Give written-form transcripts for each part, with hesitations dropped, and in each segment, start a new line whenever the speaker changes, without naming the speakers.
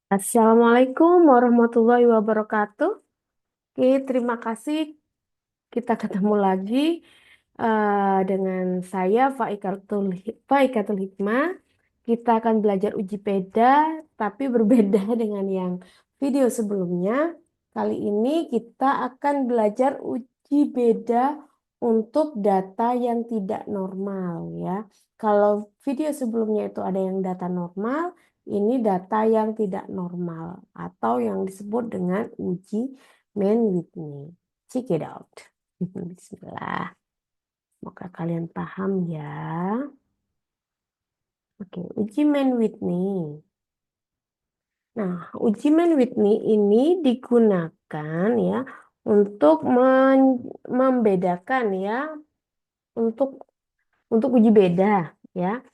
Assalamualaikum warahmatullahi wabarakatuh. Oke, terima kasih kita ketemu lagi dengan saya Faikatul Hikmah. Kita akan belajar uji peda, tapi berbeda dengan yang video sebelumnya. Kali ini kita akan belajar uji beda untuk data yang tidak normal ya. Kalau video sebelumnya itu ada yang data normal, ini data yang tidak normal atau yang disebut dengan uji Mann-Whitney. Check it out. Bismillah. Semoga kalian paham ya. Oke, uji Mann-Whitney. Nah, uji Mann-Whitney ini digunakan ya untuk membedakan ya, untuk uji beda ya.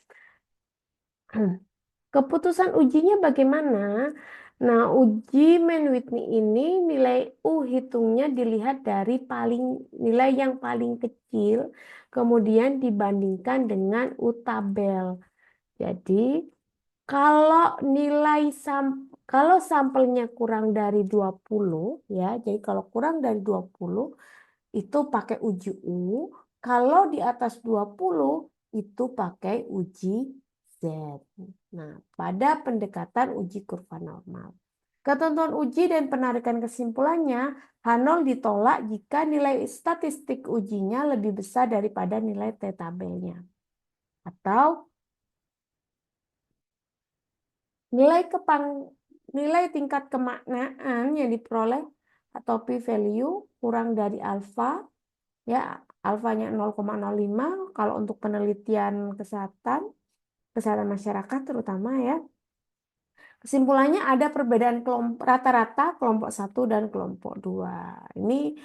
Keputusan ujinya bagaimana? Nah, uji Mann-Whitney ini nilai U hitungnya dilihat dari nilai yang paling kecil, kemudian dibandingkan dengan U tabel. Jadi, kalau kalau sampelnya kurang dari 20 ya, jadi kalau kurang dari 20 itu pakai uji U, kalau di atas 20 itu pakai uji Z. Nah, pada pendekatan uji kurva normal. Ketentuan uji dan penarikan kesimpulannya, H0 ditolak jika nilai statistik ujinya lebih besar daripada nilai T tabelnya. Atau nilai nilai tingkat kemaknaan yang diperoleh atau p-value kurang dari alfa, ya alfanya 0,05 kalau untuk penelitian kesehatan masyarakat terutama ya. Kesimpulannya ada perbedaan rata-rata kelompok 1 dan kelompok 2. Ini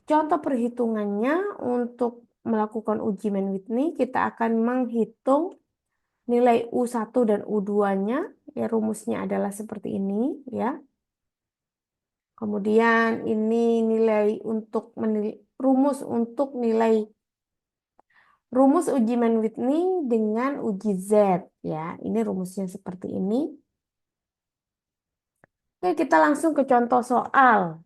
contoh perhitungannya untuk melakukan uji Mann-Whitney. Kita akan menghitung nilai U1 dan U2-nya. Ya, rumusnya adalah seperti ini ya. Kemudian ini rumus uji Mann-Whitney dengan uji Z ya. Ini rumusnya seperti ini. Oke, kita langsung ke contoh soal.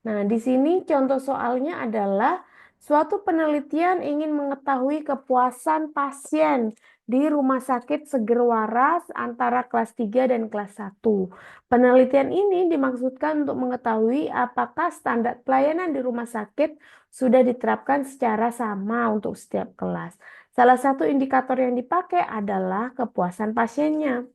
Nah, di sini contoh soalnya adalah suatu penelitian ingin mengetahui kepuasan pasien di Rumah Sakit Seger Waras antara kelas 3 dan kelas 1. Penelitian ini dimaksudkan untuk mengetahui apakah standar pelayanan di rumah sakit sudah diterapkan secara sama untuk setiap kelas. Salah satu indikator yang dipakai adalah kepuasan pasiennya.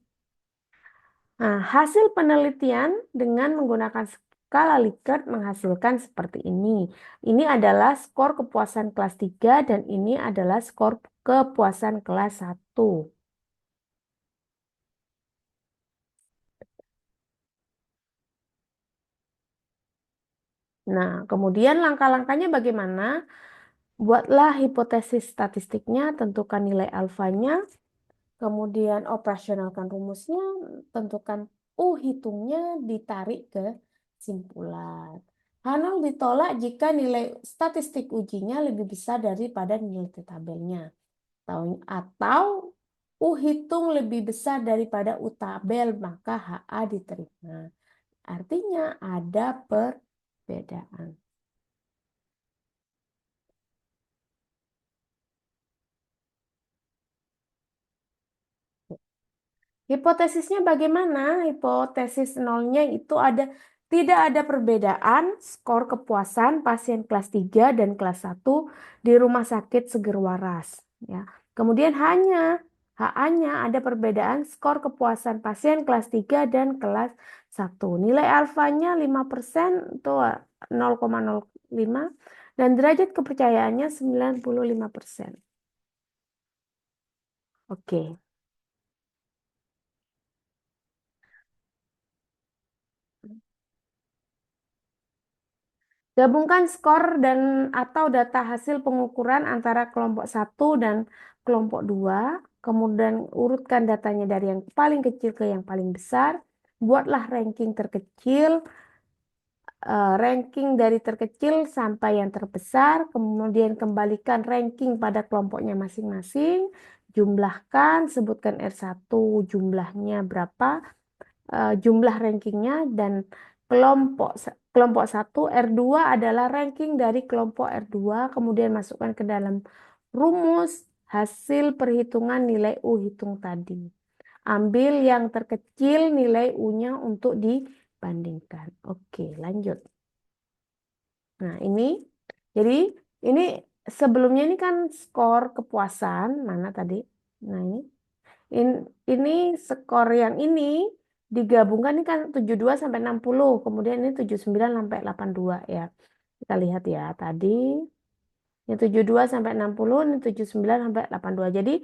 Nah, hasil penelitian dengan menggunakan skala Likert menghasilkan seperti ini. Ini adalah skor kepuasan kelas 3 dan ini adalah skor kepuasan kelas 1. Nah, kemudian langkah-langkahnya bagaimana? Buatlah hipotesis statistiknya, tentukan nilai alfanya, kemudian operasionalkan rumusnya, tentukan U hitungnya, ditarik ke simpulan. H0 ditolak jika nilai statistik ujinya lebih besar daripada nilai T tabelnya. Atau U hitung lebih besar daripada U tabel, maka HA diterima. Artinya ada perbedaan. Hipotesisnya bagaimana? Hipotesis nolnya itu tidak ada perbedaan skor kepuasan pasien kelas 3 dan kelas 1 di Rumah Sakit Seger Waras. Ya. Kemudian HA-nya ada perbedaan skor kepuasan pasien kelas 3 dan kelas 1. Nilai alfanya 5% atau 0,05 dan derajat kepercayaannya 95%. Oke. Gabungkan skor dan atau data hasil pengukuran antara kelompok 1 dan kelompok 2. Kemudian urutkan datanya dari yang paling kecil ke yang paling besar. Buatlah ranking dari terkecil sampai yang terbesar. Kemudian kembalikan ranking pada kelompoknya masing-masing. Jumlahkan, sebutkan R1 jumlahnya berapa. jumlah rankingnya dan kelompok 1 R2 adalah ranking dari kelompok R2, kemudian masukkan ke dalam rumus hasil perhitungan nilai U hitung tadi. Ambil yang terkecil nilai U-nya untuk dibandingkan. Oke, lanjut. Nah, jadi ini sebelumnya ini kan skor kepuasan, mana tadi? Nah, ini skor yang ini digabungkan ini kan 72 sampai 60, kemudian ini 79 sampai 82 ya. Kita lihat ya, tadi ini 72 sampai 60, ini 79 sampai 82. Jadi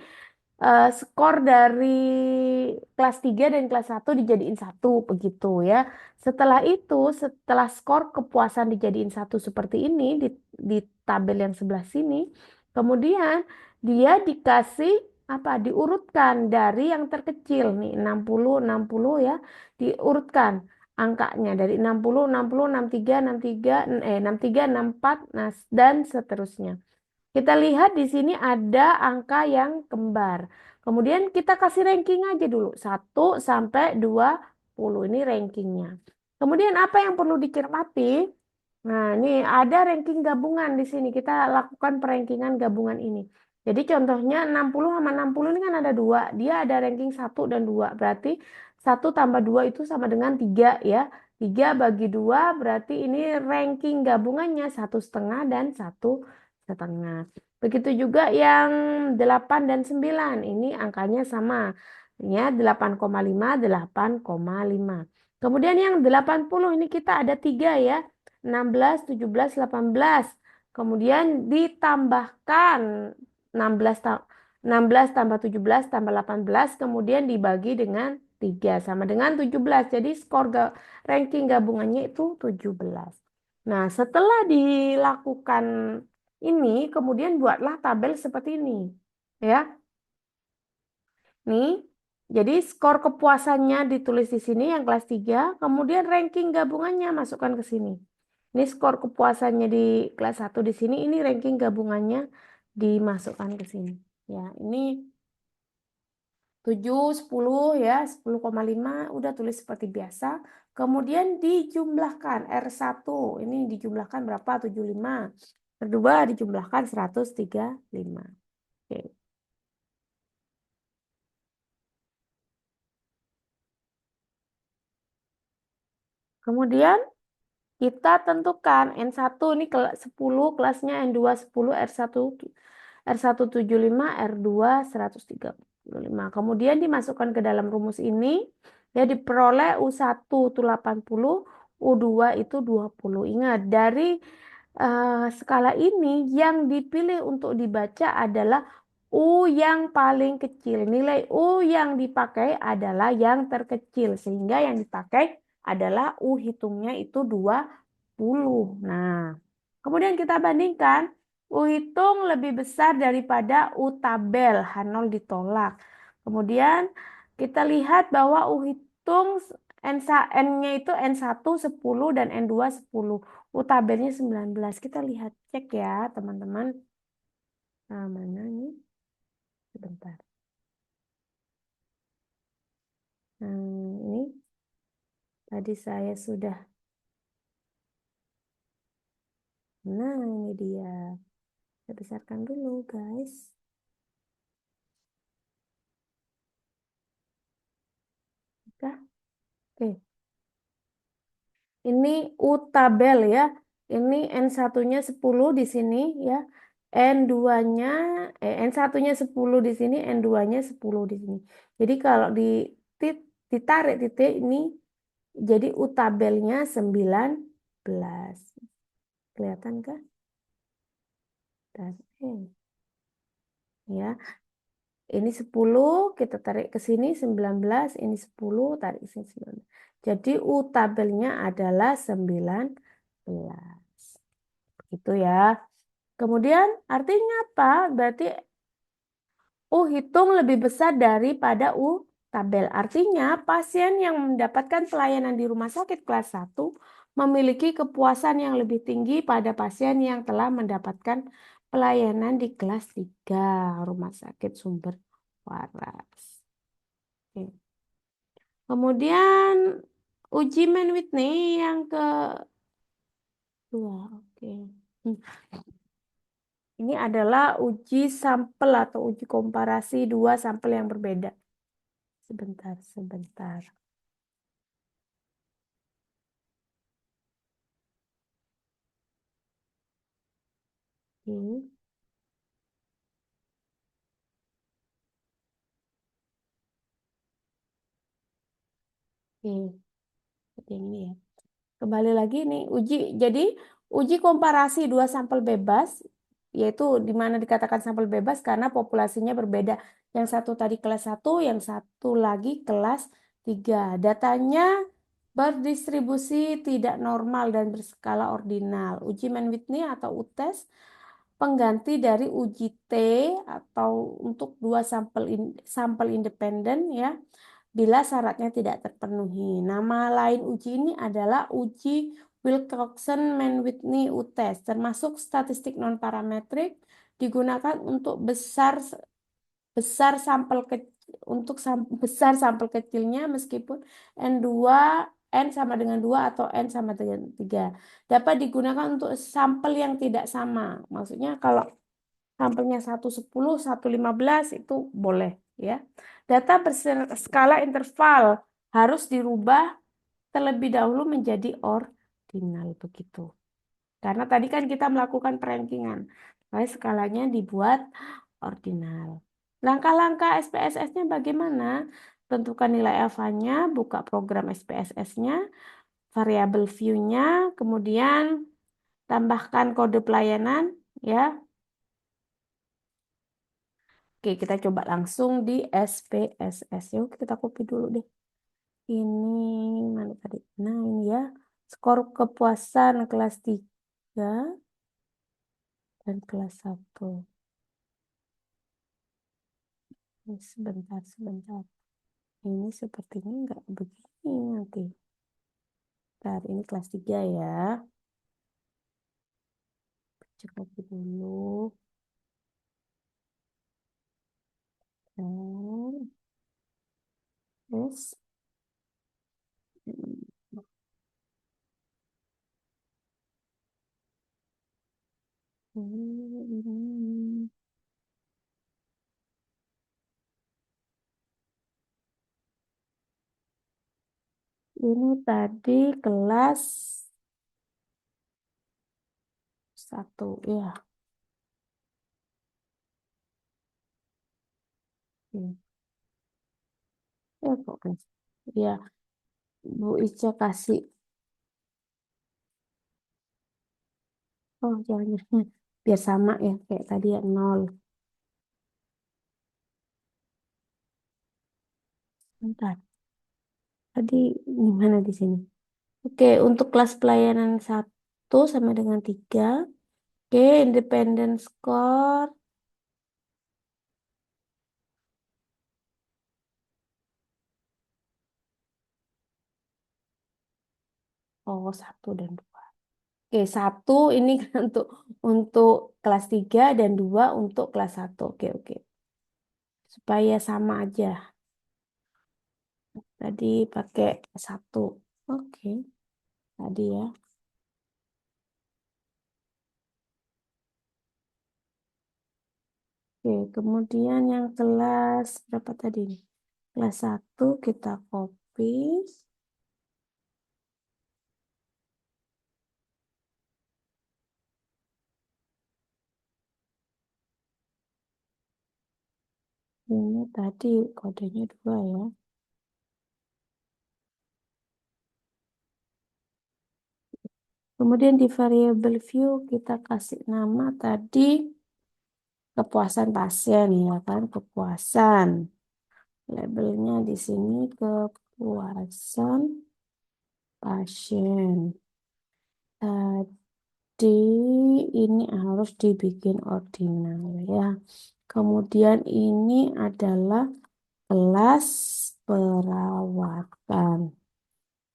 skor dari kelas 3 dan kelas 1 dijadiin satu begitu ya. Setelah itu, setelah skor kepuasan dijadiin satu seperti ini di tabel yang sebelah sini, kemudian dia dikasih apa? Diurutkan dari yang terkecil nih 60 ya, diurutkan angkanya dari 60 60 63 63 63 64 nah dan seterusnya. Kita lihat di sini ada angka yang kembar. Kemudian kita kasih ranking aja dulu. 1 sampai 20. Ini rankingnya. Kemudian apa yang perlu dicermati? Nah, ini ada ranking gabungan di sini. Kita lakukan perankingan gabungan ini. Jadi contohnya 60 sama 60 ini kan ada 2. Dia ada ranking 1 dan 2. Berarti 1 tambah 2 itu sama dengan 3 ya. 3 bagi 2 berarti ini ranking gabungannya 1,5 dan 1,5. Begitu juga yang 8 dan 9. Ini angkanya sama. Ya, 8,5, 8,5. Kemudian yang 80 ini kita ada 3 ya. 16, 17, 18. Kemudian ditambahkan 16, 16 tambah 17 tambah 18. Kemudian dibagi dengan 3. Sama dengan 17. Jadi skor ranking gabungannya itu 17. Nah, setelah dilakukan ini, kemudian buatlah tabel seperti ini. Ya, nih. Jadi skor kepuasannya ditulis di sini yang kelas 3, kemudian ranking gabungannya masukkan ke sini. Ini skor kepuasannya di kelas 1 di sini, ini ranking gabungannya dimasukkan ke sini. Ya, ini 7, 10 ya, 10,5 udah tulis seperti biasa. Kemudian dijumlahkan R1, ini dijumlahkan berapa? 75. Kedua dijumlahkan 135. Oke. Kemudian kita tentukan N1 ini 10, kelasnya N2 10, R1 75, R2 135. Kemudian dimasukkan ke dalam rumus ini, ya diperoleh U1 itu 80, U2 itu 20. Ingat, dari skala ini yang dipilih untuk dibaca adalah U yang paling kecil. Nilai U yang dipakai adalah yang terkecil, sehingga yang dipakai adalah U hitungnya itu 20. Nah, kemudian kita bandingkan, U hitung lebih besar daripada U tabel, H0 ditolak. Kemudian kita lihat bahwa U hitung N-nya itu N1 10 dan N2 10. U tabelnya 19. Kita lihat, cek ya teman-teman. Nah, mana nih? Sebentar. Ini tadi saya sudah. Nah, ini dia. Saya besarkan dulu, guys. Oke. Oke. Ini U tabel ya. Ini N1-nya 10 di sini ya. N2-nya N1-nya 10 di sini, N2-nya 10 di sini. Jadi kalau ditarik titik ini jadi U tabelnya 19. Kelihatan kah? Ya. Ini 10, kita tarik ke sini 19, ini 10, tarik ke sini 19. Jadi U tabelnya adalah 19. Gitu ya. Kemudian artinya apa? Berarti U hitung lebih besar daripada U tabel. Artinya pasien yang mendapatkan pelayanan di rumah sakit kelas 1 memiliki kepuasan yang lebih tinggi pada pasien yang telah mendapatkan pelayanan di kelas 3 rumah sakit sumber waras. Oke. Kemudian uji Mann-Whitney yang kedua. Oke. Hmm. Ini adalah uji sampel atau uji komparasi dua sampel yang berbeda. Sebentar, sebentar. Oke, oke. Seperti ini ya. Kembali lagi nih uji. Jadi uji komparasi dua sampel bebas, yaitu di mana dikatakan sampel bebas karena populasinya berbeda. Yang satu tadi kelas 1, yang satu lagi kelas 3. Datanya berdistribusi tidak normal dan berskala ordinal. Uji Mann-Whitney atau UTES pengganti dari uji T atau untuk dua sampel independen ya bila syaratnya tidak terpenuhi. Nama lain uji ini adalah uji Wilcoxon-Mann-Whitney UTES, termasuk statistik non-parametrik digunakan untuk besar sampel besar sampel kecilnya meskipun N sama dengan 2 atau N sama dengan 3. Dapat digunakan untuk sampel yang tidak sama. Maksudnya kalau sampelnya 110, 115 itu boleh ya. Data berskala interval harus dirubah terlebih dahulu menjadi ordinal begitu. Karena tadi kan kita melakukan perankingan. Lalu skalanya dibuat ordinal. Langkah-langkah SPSS-nya bagaimana? Tentukan nilai alfanya, buka program SPSS-nya, variabel view-nya, kemudian tambahkan kode pelayanan ya. Oke, kita coba langsung di SPSS. Yuk, kita copy dulu deh. Ini mana tadi? Nah, ini ya. Skor kepuasan kelas 3 dan kelas 1. Sebentar, sebentar. Ini sepertinya nggak begini nanti. Bentar, ini kelas 3 ya. Cek lagi dulu. Dan, terus. Ini. Ini tadi kelas 1 ya. Hmm. Ya, kok kelas. Ya, Bu Ica kasih. Oh, jangan. Biar sama ya, kayak tadi ya, 0. Bentar, tadi gimana di sini? Oke, untuk kelas pelayanan 1 sama dengan 3. Oke, independent score. Oh, 1 dan 2. Oke, 1 ini kan untuk kelas 3 dan 2 untuk kelas 1. Oke, oke. Supaya sama aja. Tadi pakai 1. Oke, tadi ya. Oke, kemudian yang kelas berapa tadi nih? Kelas 1 kita copy. Ini tadi kodenya 2 ya. Kemudian di variable view kita kasih nama tadi kepuasan pasien ya kan, kepuasan. Labelnya di sini kepuasan pasien. Tadi ini harus dibikin ordinal ya. Kemudian ini adalah kelas perawatan.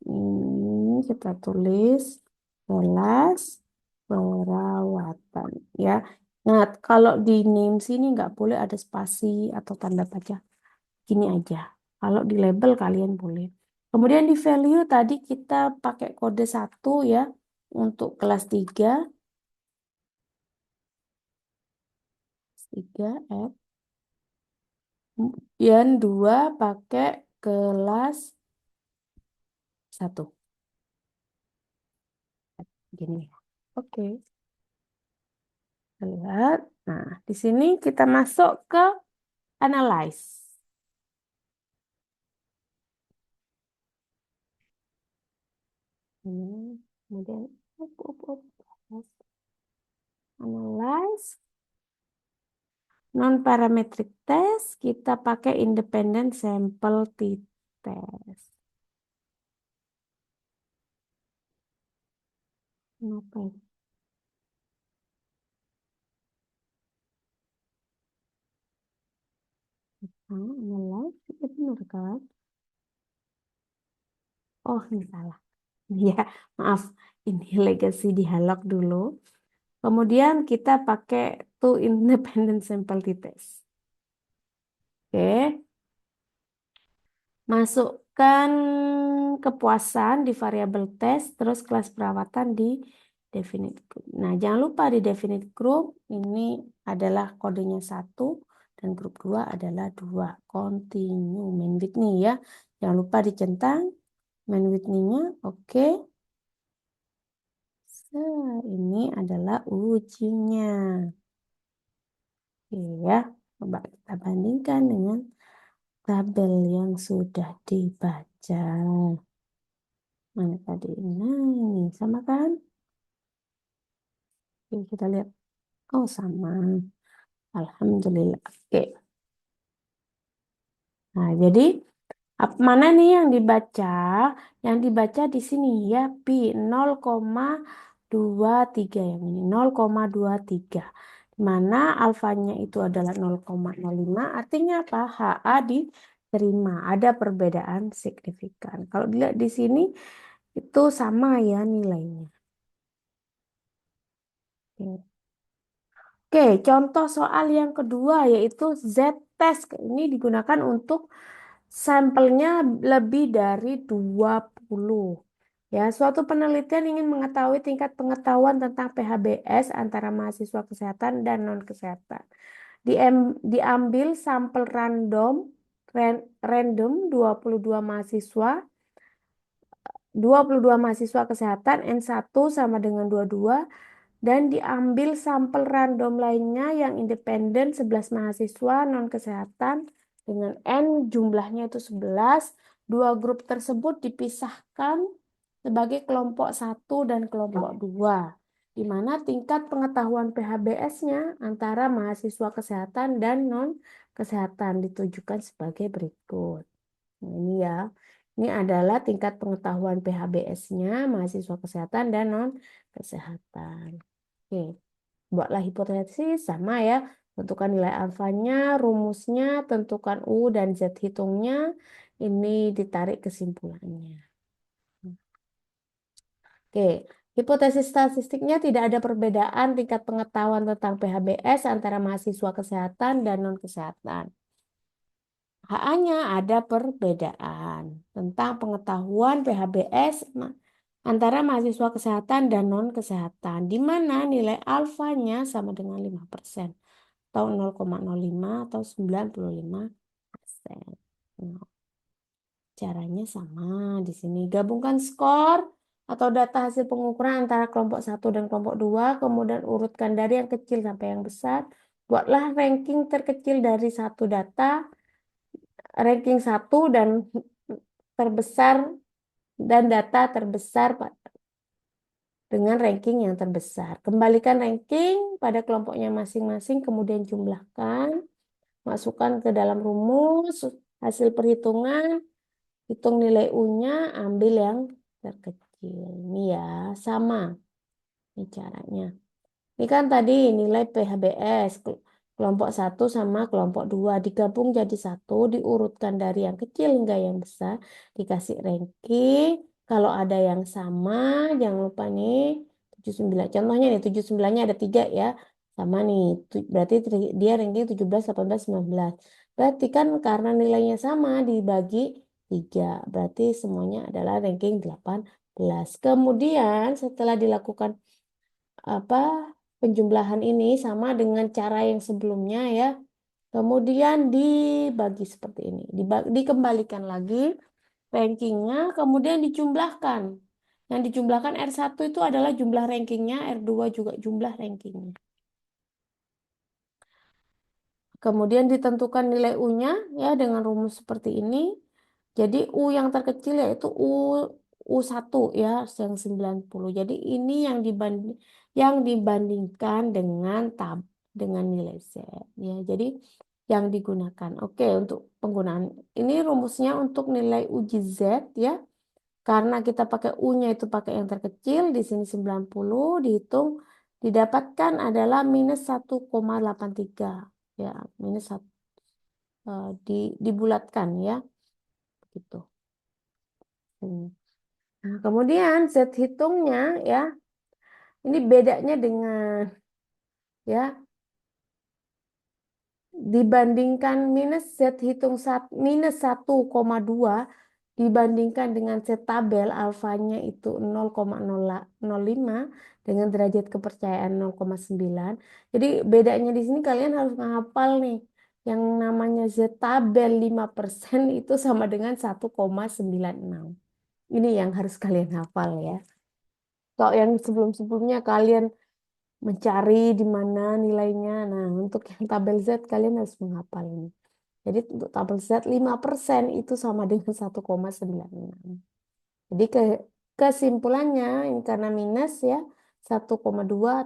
Ini kita tulis kelas perawatan ya. Nah, kalau di name sini nggak boleh ada spasi atau tanda baca. Gini aja. Kalau di label kalian boleh. Kemudian di value tadi kita pakai kode 1 ya untuk kelas 3. 3 F. Kemudian 2 pakai kelas 1. Gini. Oke. Kita lihat. Nah, di sini kita masuk ke analyze. Ini, kemudian analyze. Non-parametric test, kita pakai independent sample t-test. Kenapa ya? Analyze, itu benar kan? Oh, ini salah. Ya, maaf. Ini legacy dialog dulu. Kemudian kita pakai two independent sample t-test. Oke. Masukkan kepuasan di variabel test, terus kelas perawatan di definite group. Nah, jangan lupa di definite group ini adalah kodenya 1 dan grup 2 adalah 2. Continue main with me ya. Jangan lupa dicentang main with me-nya. Oke. Ini adalah ujinya. Oke ya. Coba kita bandingkan dengan tabel yang sudah dibaca. Mana tadi? Nah, ini sama kan? Oke, kita lihat. Oh, sama. Alhamdulillah. Oke. Nah, jadi mana nih yang dibaca? Yang dibaca di sini ya, pi 0,23 yang ini. 0,23. Mana alfanya itu adalah 0,05. Artinya apa? HA diterima. Ada perbedaan signifikan. Kalau dilihat di sini, itu sama ya nilainya. Oke. Oke, contoh soal yang kedua yaitu Z-test. Ini digunakan untuk sampelnya lebih dari 20. Ya, suatu penelitian ingin mengetahui tingkat pengetahuan tentang PHBS antara mahasiswa kesehatan dan non-kesehatan. Diambil sampel random 22 mahasiswa kesehatan N1 sama dengan 22 dan diambil sampel random lainnya yang independen 11 mahasiswa non-kesehatan dengan N jumlahnya itu 11. Dua grup tersebut dipisahkan sebagai kelompok 1 dan kelompok 2, di mana tingkat pengetahuan PHBS-nya antara mahasiswa kesehatan dan non-kesehatan ditujukan sebagai berikut. Nah, ini ya. Ini adalah tingkat pengetahuan PHBS-nya mahasiswa kesehatan dan non-kesehatan. Oke, buatlah hipotesis sama ya. Tentukan nilai alfanya, rumusnya, tentukan U dan Z hitungnya. Ini ditarik kesimpulannya. Oke, hipotesis statistiknya tidak ada perbedaan tingkat pengetahuan tentang PHBS antara mahasiswa kesehatan dan non-kesehatan. HA-nya ada perbedaan tentang pengetahuan PHBS antara mahasiswa kesehatan dan non-kesehatan, di mana nilai alfanya sama dengan 5%, atau 0,05 atau 95%. Nah, caranya sama di sini. Gabungkan skor atau data hasil pengukuran antara kelompok 1 dan kelompok 2, kemudian urutkan dari yang kecil sampai yang besar. Buatlah ranking terkecil dari satu data, ranking 1 dan terbesar dan data terbesar dengan ranking yang terbesar. Kembalikan ranking pada kelompoknya masing-masing, kemudian jumlahkan, masukkan ke dalam rumus, hasil perhitungan, hitung nilai U-nya, ambil yang terkecil. Ini ya, sama. Ini caranya. Ini kan tadi nilai PHBS kelompok 1 sama kelompok 2 digabung jadi 1, diurutkan dari yang kecil hingga yang besar, dikasih ranking. Kalau ada yang sama, jangan lupa nih 79. Contohnya nih 79-nya ada 3 ya. Sama nih. Berarti dia ranking 17, 18, 19. Berarti kan karena nilainya sama dibagi 3. Berarti semuanya adalah ranking 18. Kemudian setelah dilakukan apa penjumlahan ini sama dengan cara yang sebelumnya ya. Kemudian dibagi seperti ini. Dikembalikan lagi rankingnya, kemudian dijumlahkan. Yang dijumlahkan R1 itu adalah jumlah rankingnya, R2 juga jumlah rankingnya. Kemudian ditentukan nilai U-nya ya dengan rumus seperti ini. Jadi U yang terkecil yaitu U1 ya yang 90. Jadi ini yang dibandingkan dengan dengan nilai Z ya. Jadi yang digunakan. Oke, untuk penggunaan ini rumusnya untuk nilai uji Z ya. Karena kita pakai U-nya itu pakai yang terkecil, di sini 90 dihitung, didapatkan adalah minus 1,83. Ya, minus 1, dibulatkan ya, gitu. Nah, kemudian Z hitungnya ya, ini bedanya dengan ya, dibandingkan minus 1,2 dibandingkan dengan Z tabel alfanya itu 0,005 dengan derajat kepercayaan 0,9. Jadi bedanya di sini kalian harus menghafal nih. Yang namanya Z tabel 5% itu sama dengan 1,96. Ini yang harus kalian hafal ya. Kalau yang sebelum-sebelumnya kalian mencari di mana nilainya. Nah, untuk yang tabel Z kalian harus menghafal ini. Jadi untuk tabel Z 5% itu sama dengan 1,96. Jadi kesimpulannya ini karena minus ya 1,2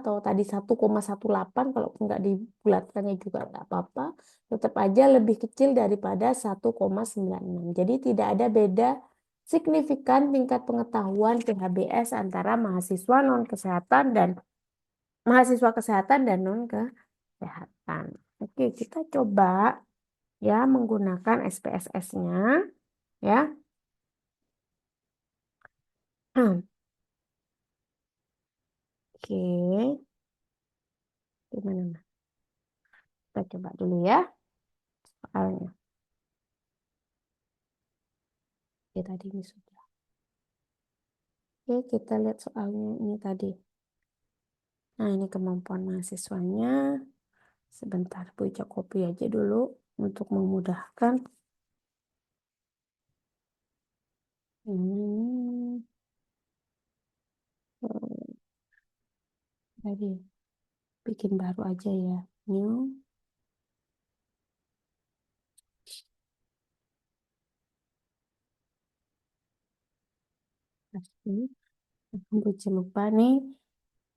atau tadi 1,18 kalau nggak dibulatkannya juga nggak apa-apa. Tetap aja lebih kecil daripada 1,96. Jadi tidak ada beda signifikan tingkat pengetahuan PHBS antara mahasiswa kesehatan dan non kesehatan. Oke, kita coba ya menggunakan SPSS-nya ya. Oke, gimana? Kita coba dulu ya soalnya. Oke, tadi ini sudah. Oke, kita lihat soalnya ini tadi. Nah, ini kemampuan mahasiswanya. Sebentar, Bu Ica copy aja dulu untuk memudahkan. Hmm, tadi bikin baru aja ya. New. Pasti. Bu Ica lupa nih.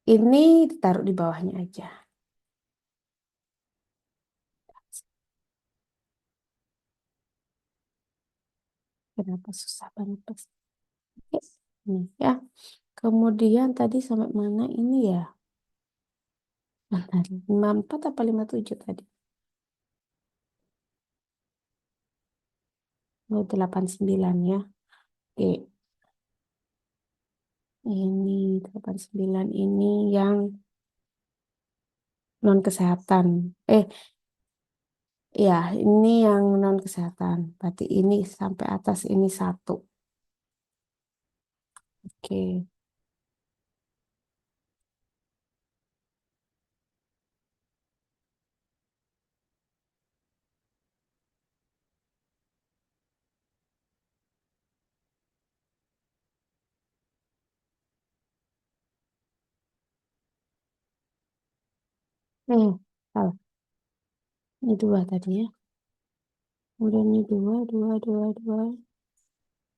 Ini ditaruh di bawahnya aja. Kenapa susah banget pas? Oke, ini ya. Kemudian tadi sampai mana ini ya? Bentar, 54 apa 57 tadi? Oh, 89 ya. Oke, ini 89 ini yang non kesehatan. Ya, ini yang non kesehatan. Berarti ini sampai atas ini 1. Oke. Salah. Ini 2 tadi ya. Kemudian ini 2, 2, 2, 2,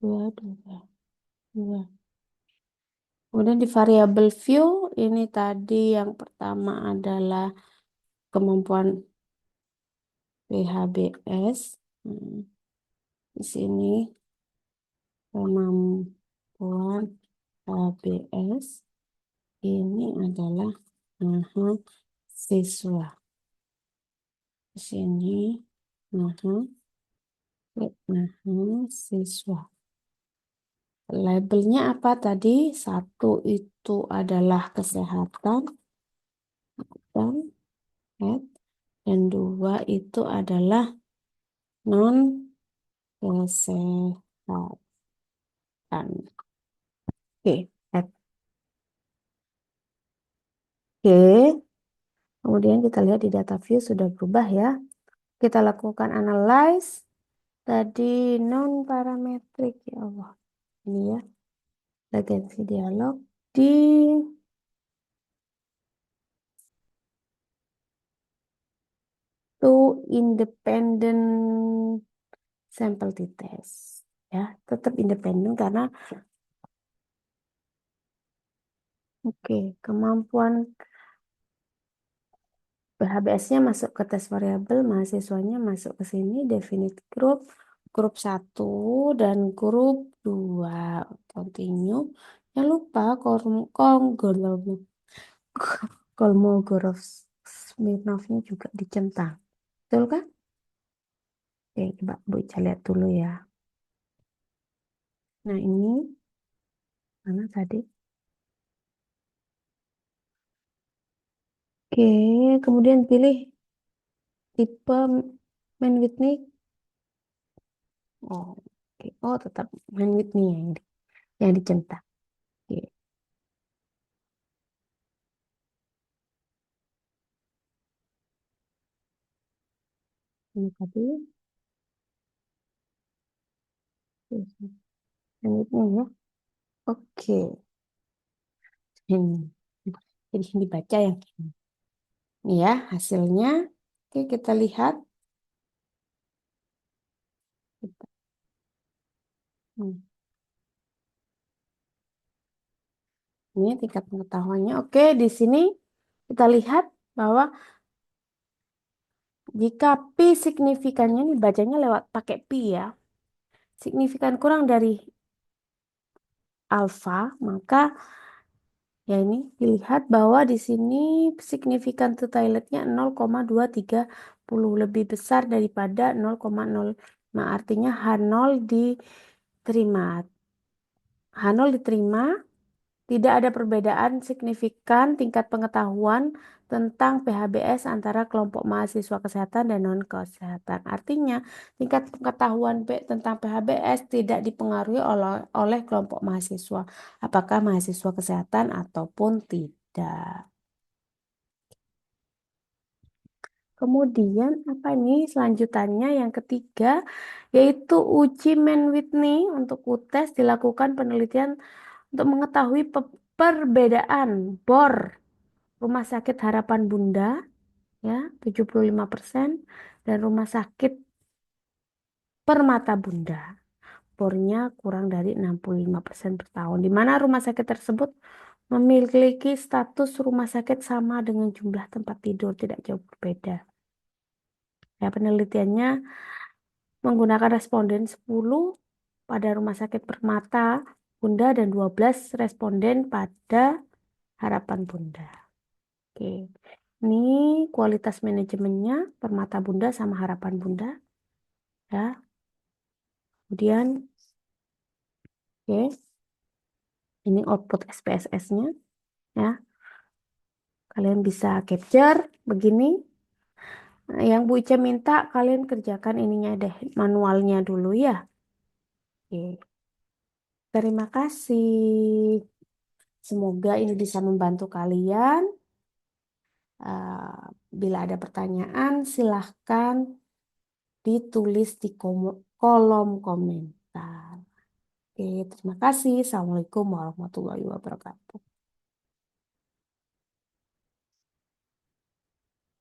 2, 2, 2. Kemudian di variabel view, ini tadi yang pertama adalah kemampuan PHBS. Di sini kemampuan HBS ini adalah mahasiswa. Di sini mahasiswa. Labelnya apa tadi? 1 itu adalah kesehatan dan health, dan 2 itu adalah non kesehatan. Nah, dan oke, oke. Kemudian kita lihat di data view sudah berubah ya. Kita lakukan analyze. Tadi non parametrik ya Allah. Ini ya, latensi dialog di two independent sample t-test. Ya, tetap independen karena oke, kemampuan PHBS-nya masuk ke tes variabel, mahasiswanya masuk ke sini, definite group, grup 1 dan grup 2. Continue. Jangan lupa Kolmogorov-Smirnovnya juga dicentang. Betul kan? Oke, coba Bu Ica lihat dulu ya. Nah, ini mana tadi? Oke, kemudian pilih tipe main Whitney. Oh, oke. Oh, tetap main Whitney yang dicentang. Oke, ini tadi. Main Whitney ya. Oke, ini. Jadi ini dibaca yang ini. Ini ya hasilnya. Oke, kita lihat. Hmm, Ini tingkat pengetahuannya. Oke, di sini kita lihat bahwa jika pi signifikannya ini bacanya lewat pakai pi ya. Signifikan kurang dari alfa, maka ya ini dilihat bahwa di sini signifikan toiletnya 0,230 lebih besar daripada 0,05. Artinya H0 diterima. H0 diterima, tidak ada perbedaan signifikan tingkat pengetahuan tentang PHBS antara kelompok mahasiswa kesehatan dan non-kesehatan. Artinya, tingkat pengetahuan tentang PHBS tidak dipengaruhi oleh kelompok mahasiswa, apakah mahasiswa kesehatan ataupun tidak. Kemudian apa nih selanjutannya yang ketiga yaitu uji Mann-Whitney untuk UTES dilakukan penelitian untuk mengetahui perbedaan BOR Rumah Sakit Harapan Bunda ya 75% dan Rumah Sakit Permata Bunda bornya kurang dari 65% per tahun di mana rumah sakit tersebut memiliki status rumah sakit sama dengan jumlah tempat tidur tidak jauh berbeda. Ya, penelitiannya menggunakan responden 10 pada Rumah Sakit Permata Bunda dan 12 responden pada Harapan Bunda. Oke. Ini kualitas manajemennya Permata Bunda sama Harapan Bunda ya. Kemudian oke, ini output SPSS-nya ya. Kalian bisa capture begini. Nah, yang Bu Ica minta kalian kerjakan ininya deh, manualnya dulu ya. Oke. Terima kasih. Semoga ini bisa membantu kalian. Bila ada pertanyaan, silahkan ditulis di kolom komentar. Oke, terima kasih. Assalamualaikum warahmatullahi wabarakatuh.